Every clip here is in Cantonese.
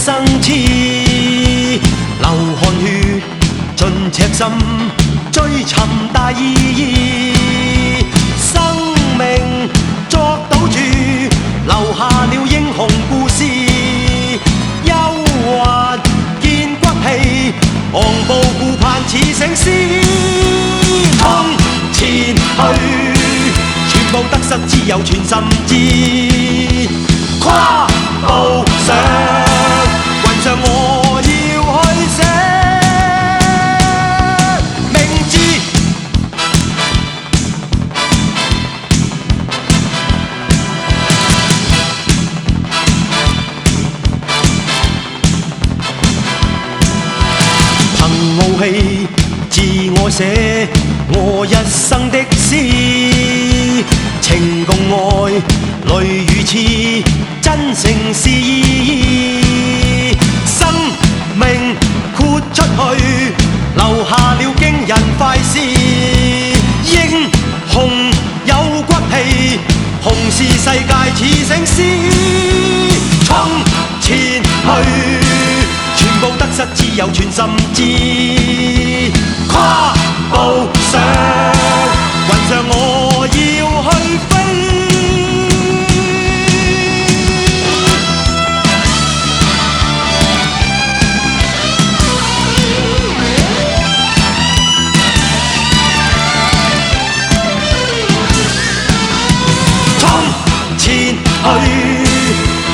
生痴，流汗血盡赤心，追尋大意義。生命作賭注，留下了英雄故事。憂鬱見骨氣，昂步顧盼似醒獅。衝前去，全部得失只有全心知。跨步上，雲上我要去寫明知。憑傲氣，自我寫我一生的詩，情共愛，淚與痴，真誠是意。生命豁出去，留下了驚人快事。英雄有骨氣，雄視世界似醒獅。衝前去，全部得失只有全心知。跨步上，雲上我要去飛。衝前去，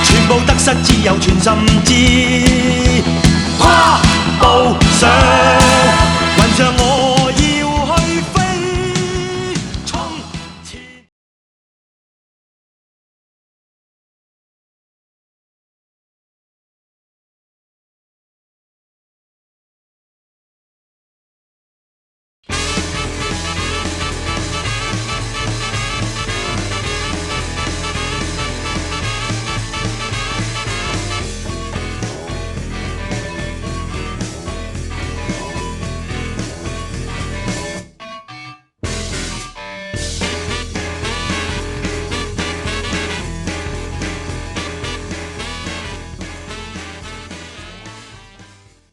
全部得失只有全心